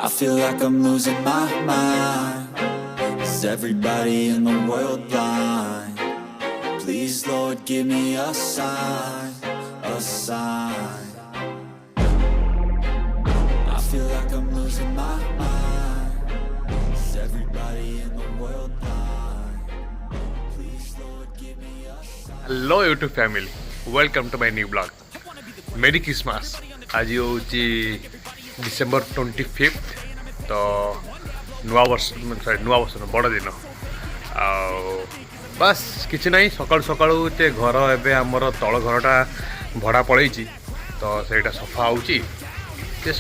I feel like I'm losing my mind. Is everybody in the world blind? Please Lord give me a sign, a sign. I feel like I'm losing my mind. Is everybody in the world blind? Please Lord give me a sign. Hello YouTube family, welcome to my new blog. Merry Christmas. आज हूँ December 25th तो नुआ वर्ष बड़ दिन बस किसी ना सकाल सकाल घर एवं आमर तल घरटा भड़ा पड़े तो सहीटा सफा हो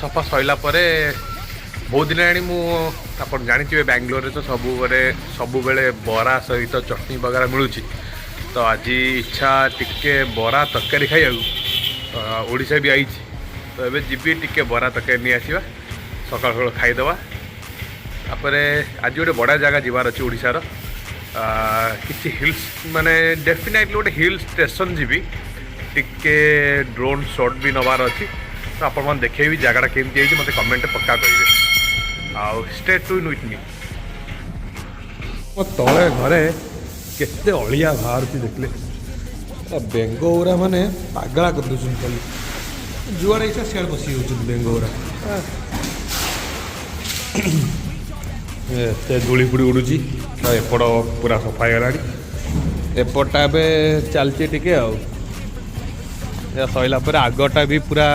सफा सरला बहुत दिन आनी आप जानी बैंगलोर तो सब बेले बरा सहित चटनी वगैरह मिलूँ तो आज इच्छा टिके बरा तरकारी खाइबा ओडिशा भी आई तो ये जीवी टिके बरा तरकारी नहीं आसवा सकाल सकाल खाईदे आज गोटे बड़ा जगह जीवार अच्छे ओडिशार किसी हिल्स माने डेफिनेटली गोटे हिल स्टेशन जीवी टिके ड्रोन शॉट भी नबार अच्छी तो आप देखेबी जगह केमती है मत कमेंट पक्का करेंगे आउ स्टे ट्यून विथ मी तले घरे केते अलिया बाहर देखले बेंगोरा माने पागला कर दूसरी खाली जुआड़े इच्छा सियाड़ बसी हो बेंगोरा एते धूली फुड़ी उड़ुची एपट पूरा सफा गला एपटा ए चलती टिके सरला आगटा भी पूरा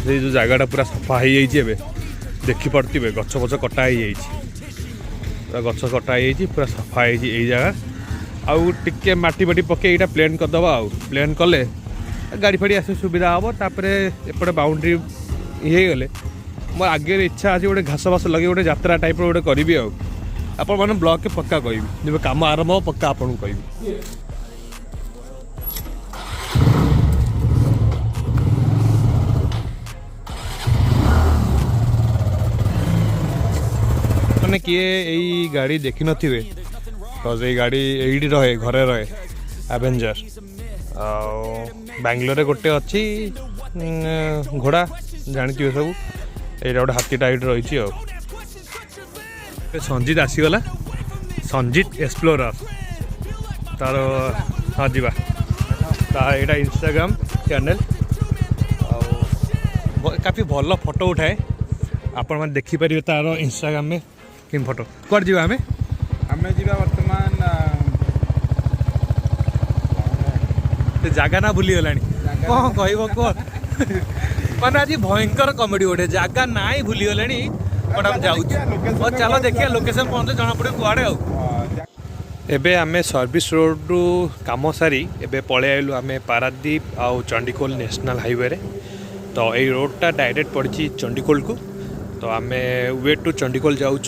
जो जगटा पूरा सफा हो जाए देखी पड़े गछ गछ कटा पूरा गछ कटा पूरा सफा हो जगह आउ टिके माटी माटी पके यहाँ प्लेन करदे आउ प्लेन कले गाड़ी फाड़ी आस सुविधा हम तापर एपटे बाउंड्री ये गले मोर आगे इच्छा अच्छे गोटे घास बास लगे गोटे यात्रा टाइप गोटे करी आपण मैंने ब्लॉग के पक्का कह जब कम आरंभ हो पक्का आपन कह मैंने किए यही गाड़ी देखी नी बिकज ये गाड़ी यही रहे घरे रहे एवेंजर बैंगलोर गोटे अच्छी घोड़ा जानी सब यहाँ गोटे हाथी टाइप रही संजीत आसीगला संजीत एक्सप्लोरर तार हाँ जी यहाँ इंस्टाग्राम चैनल काफ़ी भल फोटो उठाए आपण मैंने देखिपारे तार इंस्टाग्राम में किन फोटो कौन जी आम बर्तमान जगह ना भूली गला कौन कह कौन मैंने आज भयंकर कमेडी गोटे जगह ना ही भूली गला बट आम जाऊँ चलो देखिए लोकेशन पहुँचे जना पड़े कड़े एबे आमे सर्विस रोड रु काम सारी एबे पळे आइलु आमे पारादीप आउ चंडीखोल नेशनल हाईवे रे तो ये रोडटा डायरेक्ट पड़ी चंडीखोल को तो आमे वे टू चंडीखोल जाऊँ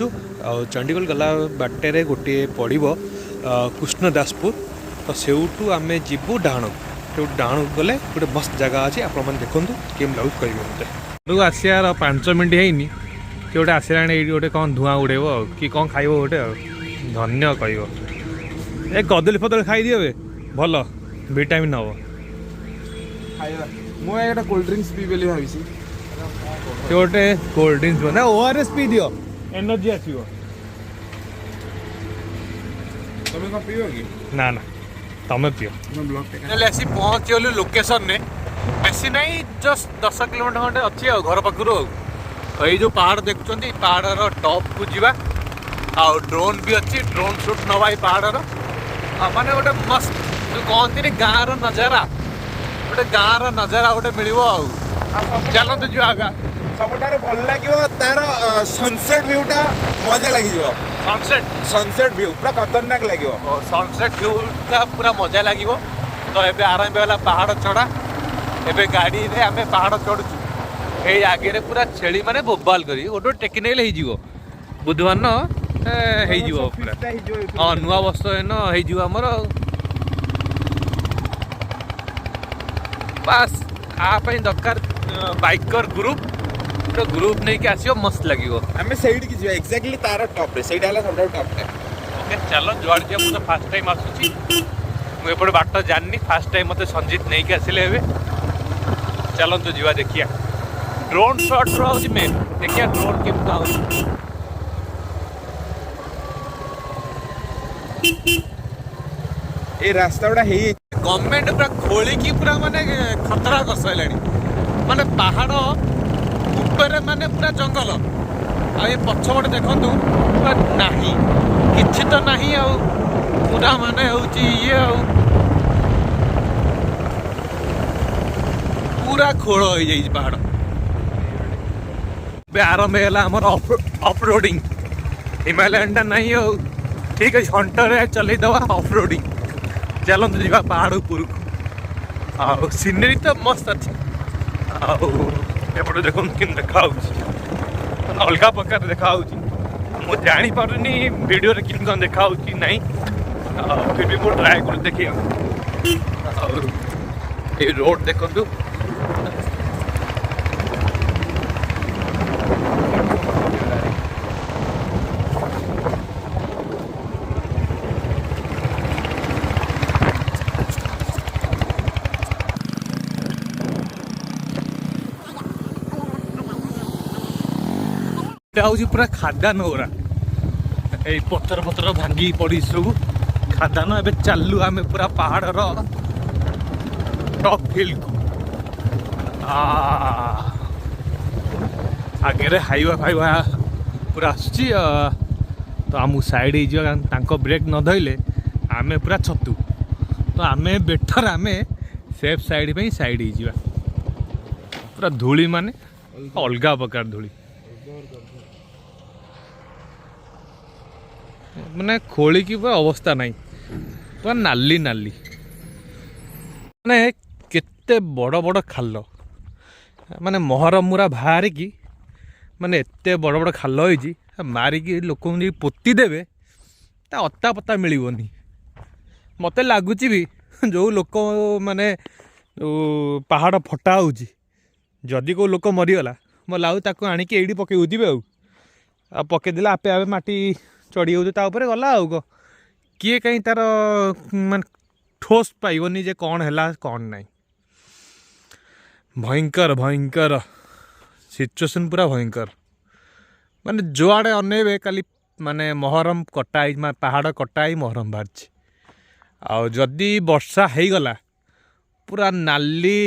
आउ चंडीखोल गला बाटे गोटे पड़ो कृष्णदासपुर तो सेउटू आमे जीवु डाण से डाण गले गोटे मस्त जगह अच्छी आप देखूँ केम लगुच करेंगे मत आसार 5 मिनट है कि गोटे आसला ये गोटे कौन धुआं उड़ेब कि कौन खाइब गोटे धन्य कह कदली फदली खाई दिए भल विटामिन हम मुझे कोल्ड ड्रिंक्स पी बोली भाई गोटे कोल्ड ड्रिंक्स ना ओआरएस पी दियो एनर्जी आसो तुम कौन पीओ कि ना ना तमें पियो आसी पहुँच गलु लोकेशन ने बेसी नहीं जस्ट 10 किलोमीटर खंडे अच्छी घर पाखु ये जो पहाड़ देखुं पहाड़ टॉप को जीवा आउ ड्रोन भी अच्छी ड्रोन शूट नवा पहाड़ माने गोटे मस्त जो कहती गाँव नजारा गोटे गाँव नजारा गोटे मिल चलते जो आगा सबुठार भल लगे तार सनसेट व्यूटा मजा लगे सनसेट व्यू पूरा खतरनाक लगे सनसेट व्यूटा पूरा मजा लगे तो ये आरंभ है पहाड़ चढ़ा एबे गाड़ी रे आमे पहाड़ चढ़ु ये आगे पूरा छेली माने बोबाल करी गोटे टेक्निकल हो बुधवार न पूरा हाँ नुआ वर्ष हो आमर बास आप दरकार बाइकर ग्रुप नहीं कि आसियो मस्त लगे आम से एक्जाक्टली तार टॉप रे सेटा हला सब टॉप रे ओके चलो जुआड़ जे मु फर्स्ट टाइम आसुची मु एपटे बाट जाननी फर्स्ट टाइम मते संजीत नहीं कि आसिले हेबे चलो तो जीवा देखिया ड्रोन शॉट रहा मेन देखिए ड्रोन केमती आउची ए रास्ता गुड़ा हे गवर्नमेंट पूरा खोलिकी पूरा माने खतरा कर साइलानी माने पहाड़ ऊपर माने पूरा जंगल आ ये पछपटे देखंतु पूरा नाही किछि तो नाही आ पूरा माने होची ये आ पूरा खोल हो जाई पहाड़ बे आरंभ हैला हमर ऑफरोडिंग हिमालयन नहीं हो ठीक है हंटर चलै दवा ऑफरोडिंग चलते जा पहाड़ उपरको आ सीनरी तो मस्त अच्छे आउटे देख देखा अलग प्रकार देखा मुझे जापारे वीडियो कौन देखा ना फिर भी मुझे ट्राए कर देखिए रोड देखु पूरा खादान गुरा ये पथर पथर भांगी पड़ी सब खादान ए चलू आम पूरा पहाड़ टॉप हिल को आगे हाइवा फाइवा पूरा आसुची तो आम साइड हो ब्रेक न धोले आम पूरा छतु तो आम बेटर आम सेफ साइड पे साइड हो पूरा धूली माने अलग प्रकार धूली माने खोली की पूरा अवस्था नहीं पूरा नाली नाली माने केते बड़ बड़ खाल माने महरमुरा बाहर की माने एते बड़ बड़ खाल होइची मारिकी लोक पोती देवे ता अता पता मिलबनी मते लगुच भी जो लोक माने पहाड़ फटा होची जदि को लोक मरीगला मो लाउ ताको आनिकी एडी पके उदिबे आ पके दिला आपे आपे माटी चढ़ी हो गला आउ किए कहीं तार मान ठोस पाइबनी जे कौन है कौन नहीं भयंकर भयंकर सिचुएशन पूरा भयंकर माने जो आड़े अनेबे खाली माने महरम कटाई पहाड़ कटाई महरम बाहर आदि वर्षा हो गला पूरा नाली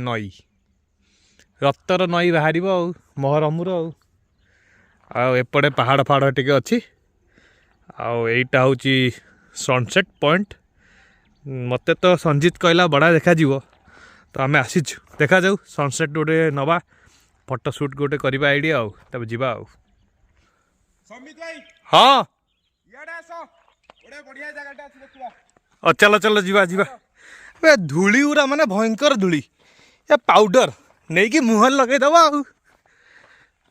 नई रतर नई बाहर महरमर एपटे पहाड़ फाड़ टे अच्छी आईटा हूँ सनसेट पॉइंट मते तो संजीत कहला बड़ा देखा तो आम आसीचु देखा जाऊ सनसेट गोटे नवा फोटो शूट गोटे करवा आईडिया तब जीवा हाँ चलो चलो जीवा जीवा धूली गुरा माने भयंकर धूली या पाउडर नहीं कि मुहर लगे दबा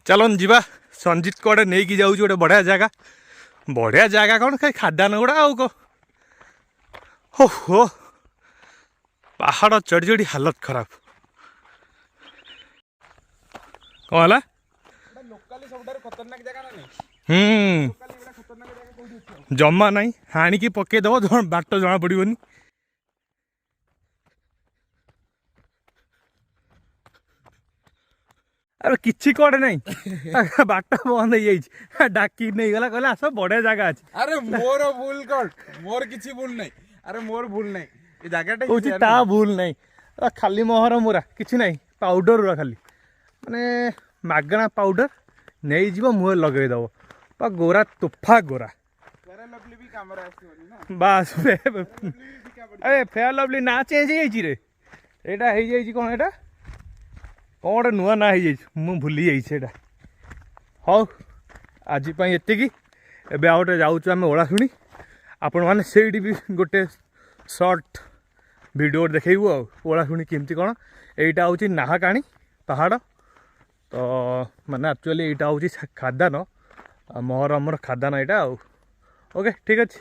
चलन जीवा संजीत कड़े नहीं कि जाऊँ गोटे बढ़िया जगह कौन खाई खादान गुड़ा आउ हो पहाड़ चढ़ी चढ़ी हालत खराब कौन है जमा नहीं हाणिकी पकईदेव बाट जना पड़ोनी अरे किसी कड़े नहीं बाट बंद हो डाकी नहीं गला कहला आस बढ़िया जगह अच्छे अरे मोर भूल कर मोर किसी भूल नहीं अरे मोर भूल नहीं ये जगह होची ता भूल नहीं खाली महर मुरा किसी नहीं पाउडर रा खाली माने मागणा पाउडर नहीं जीव मुह लगे दब पा गोरा तोफा गोरा बस अरे फेयर लवली ना चेंज हो रे एटा हो जाई कौन एटा कौन गोटे नुआ ना हो भूली जाइए हाँ आज एतिकी एवं आ गए जाऊँ आम ओलाशुणी आपण मैंने से भी गोटे सर्ट वीडियो देखू ओलाशुणी केमती कौन यहीटा हूँ नाहाकाणी पहाड़ तो माने एक्चुअली यहाँ हूँ खादान महरमर खादान यहाँ ओके ठीक अच्छे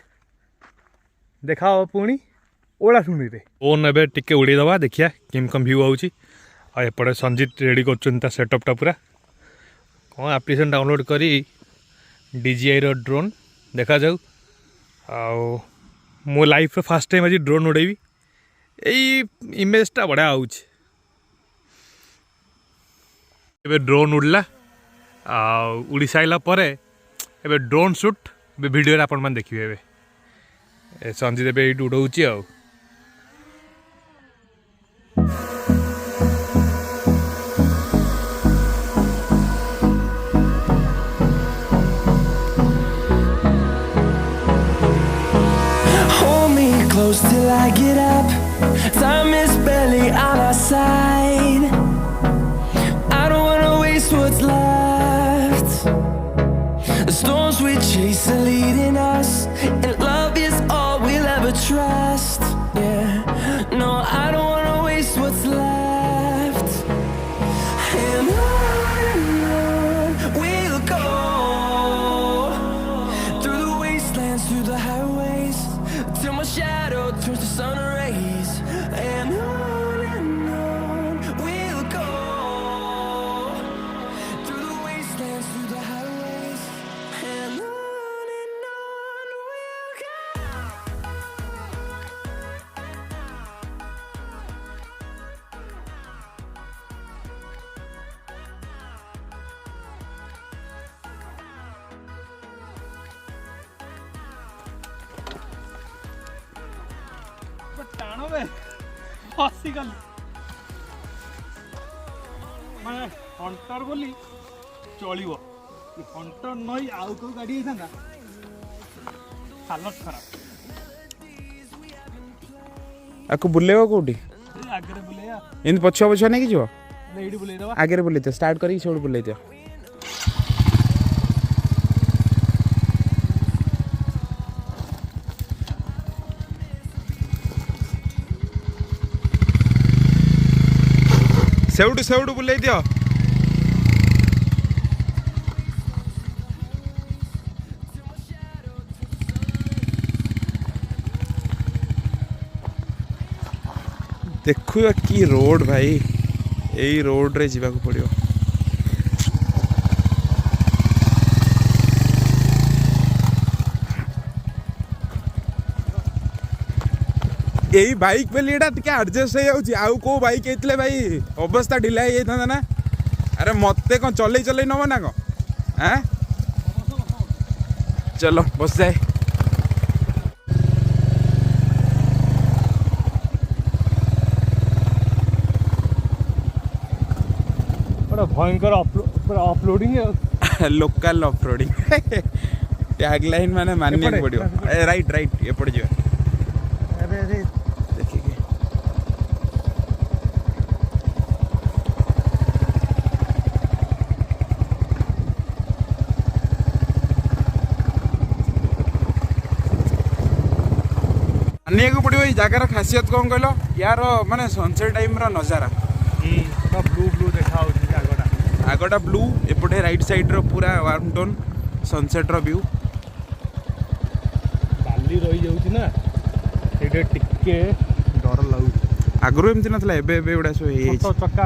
देखा पुणी ओलाशुणी ओन ए टिके उड़ीदबा देखिया केम कम भ्यू आउची एपटे संजीत रेडी कर सेटअपटा पूरा कौन एप्लिकेशन डाउनलोड करी DJI रो ड्रोन देखा जाऊ मो लाइफ रो फास्ट टाइम आज ड्रोन उड़ेबी यही इमेजटा बढ़िया आउची ଏବେ ଡ୍ରୋନ୍ ଉଡ଼ିଲା ଉଡ଼ି ସାରିଲା ପରେ ଏବେ ଡ୍ରୋନ୍ ସୁଟ୍ ଏବେ ଭିଡ଼ିଓରେ ଆପଣମାନେ ଦେଖିବେ। ଏବେ ସଞ୍ଜିତ ଏବେ ଏଇଠି ଉଡ଼ଉଛି ଆଉ। Close till I get up. Time is barely on our side. I don't wanna waste what's left. The storms we chase are leading us, and love is all we'll ever trust. Yeah, no, I don't wanna waste what's left. And on we'll go, through the wastelands, through the highways, till my shadow turns to sun rays. And on we'll go, through the wastelands, through the highways. And on we'll go. टाण बे फसी गल माने Hunter बोली चलिबो Hunter नई आउ को गाड़ी था हालत खराब आको बुलेबो कोठी आगे बुलेया इन पछुआ पछुआ नहीं कि जो एडी बुले दवा आगे बुलेते स्टार्ट करी छोड़ बुलेते सेउडू सेउडू बुले दियो देखुआ की रोड भाई यही रोड रे जीवा को पड़ियो यही बाइक पे लीडा टिके एडजस्ट हो जाउची आउ को बाइक हेतले भाई अवस्था ढिला हे था ना अरे मते कौन चले चले नब ना को हैं चलो बस जाए बड़ा भयंकर अपलोडिंग लोकल ऑफरोडिंग टैगलाइन माने मानने को पड़ियो राइट राइट एपड़ जो अरे अरे देखिए मानने को पड़ियो जगार खासियत कौन कहलो यार माने सनसेट टाइम रो नजारा ब्लू ब्लू देखा आगटा ब्लू एपटे राइट साइड रो पूरा वार्म टोन सनसेट रो व्यू बाली रही जाउची ना एडे टिके डर लागु आगरो एमती नथला एबे एबे उडा सो हे तो चक्का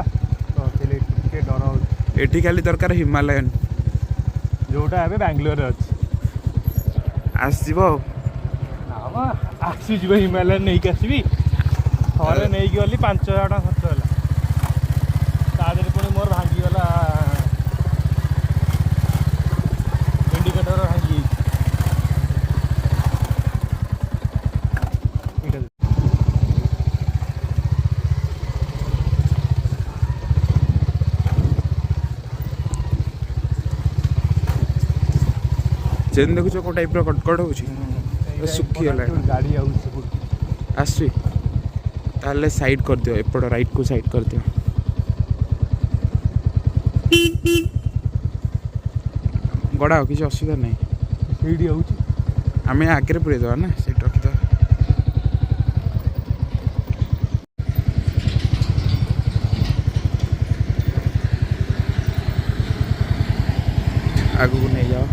तो तेले टिके डर एठी खाली दरकार हिमालयन जोटा एबे बेंगलोर रे अछि आसीबो नामा आसी जिबे हिमालयन नै के आसीबी थरे नै कि गली 5000 टका खर्च होला तादरे पनि मोर भांगी वाला इंडिकेटर भांगी चेन देखुछ को टाइप रो कटकट होछि सुखी होला गाड़ी आउछ आसी ताले साइड कर दियो एपड़ राइट को साइड कर दियो गड़ा किसी असुविधा नहीं सीडी आउची आमे आगे पुरे दवा ना सीट रखी दवा आगु को नहीं जाओ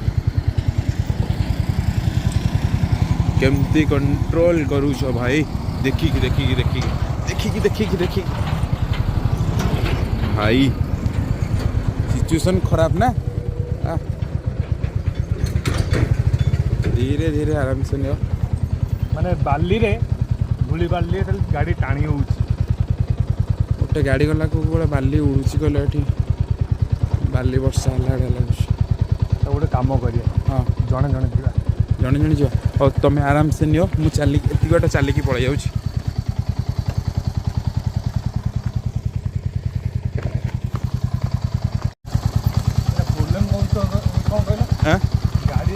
केमती कंट्रोल करूछ भाई देखिकी देखिकी देखिकी देखिकी देखिकी देखिकी भाई सिचुएशन खराब ना धीरे धीरे आराम से नियो माने बाली रे धूली बाली रे गाड़ी टाणी होउची गोटे गाड़ी गला को बाली उड़ुची कहले एठी बाली वर्षा लाଗୁଛି। तो गोटे काम करिए हाँ जड़े जड़े जा जड़े जड़े जा और तुम्हें आराम से नियो मु चली एति गोटे चलिकी पड़े जाऊँ। गाड़ी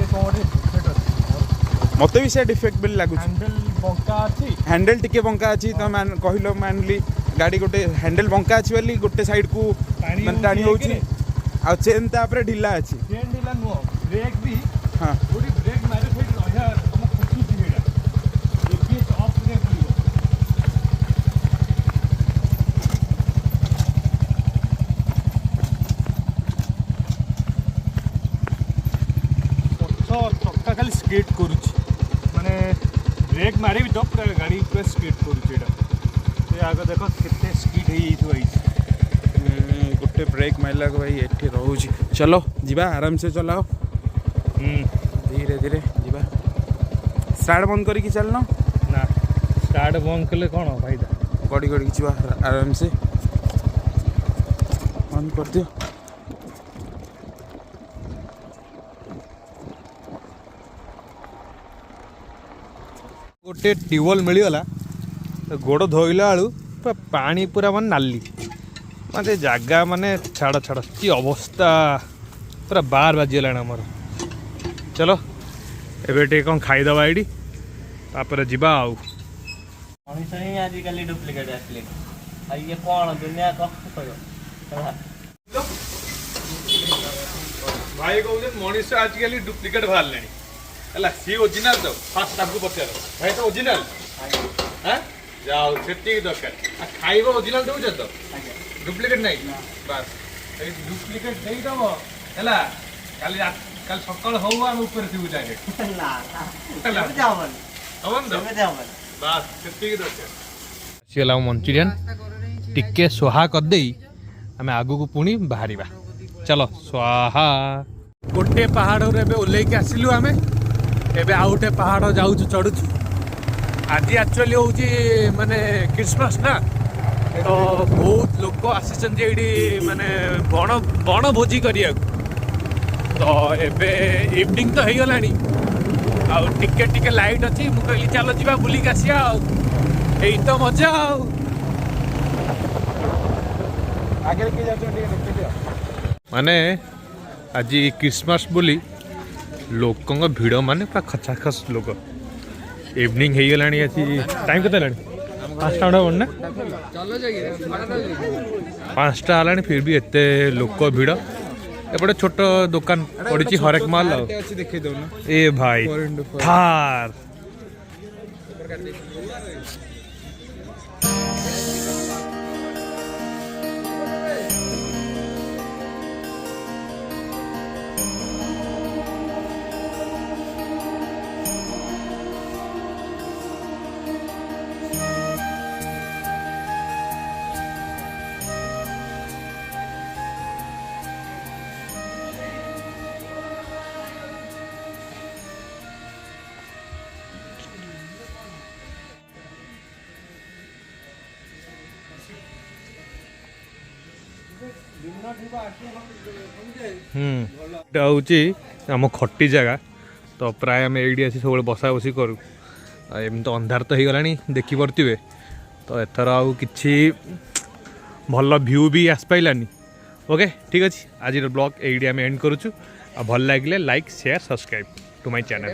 मत भी से डिफेक्ट भी लगुच हैंडल टिके बंका अच्छी तो कहल मानली गाड़ी गोटे हैंडल बंका अच्छी बोली गोटे साइड को टाणी हो चेन तापर ढिला अच्छी ब्रेक भी हाँ ब्रेक मारे चक्का खाली स्केट करुच्ची माने ब्रेक मारे भी तो पूरा गाड़ी पूरा स्केट करुच्ची आग देख के स्पीड गोटे ब्रेक मारला भाई ये रोच चलो जीवा आराम से चलाओ धीरे धीरे जीवा स्टार्ट बंद करके चलना ना स्टार्ट बंद कले कौन फायदा गड़ी गड़ी जीवा आराम से बंद कर दियो। गोटे ट्यूबवेल मिलगला गोड़ धोइला बेलू पूरा पानी पूरा मान नाली माने जगह माने छाड़ छाड़ की अवस्था पूरा बार बाजीगला आमर। चलो एबे कौन खाईदबा ये तापर जीवा आउ आजिकल डुप्लिकेट आसले ये कौन दुनिया भाई कहते मनीष आजिकल डुप्लिकेट बाहर है सी ओरिजिनल तो फास्ट आपको पचार भाई तो ओरिजिनल हाँ जाओ से दरकार खाइब ओरिजिनल दौच तो डुप्लिकेट नहीं बस डुप्लिकेट नहीं दब है काली काल सकाल हो आम ऊपर थी डायरेक्ट बस से दरकार आसीगला मंचूरियन टिके स्वाहा करदे आम आगू को पुणी बाहर चलो स्वाहा गोटे पहाड़ ओल्लैक आसिलु आम एबे आउटे पहाड़ जाऊँ चढ़ुचु आज एक्चुअली हूँ माने क्रिसमस ना तो बहुत लोग आसी माने बण भोजी करिया तो एबे इवनिंग तो हो गलानी आउ टिके टिके लाइट अच्छी मु कहली चलो जीवा बुलिक आसिया यही तो मजा आगे माने आज क्रिसमस बोली लोकों भिड़ माने पूरा खचाखस लोक इवनिंग हो गलानी अच्छी टाइम के 5टा ना 5टा है फिर भी एते लोक भिड़ एपटे छोट दुकान पड़ी हरेक माल ए भाई थार आम खटी जगह तो प्राय आम ये सब बसा बसी करूँ एम तो अंधार तो हो गलानी देखी पारे तो एथर आउ कि भल व्यू भी आस पाइलानी। ओके ठीक अच्छे आज ब्लॉग ये आम एंड करुचु भल लगे like share subscribe to my channel.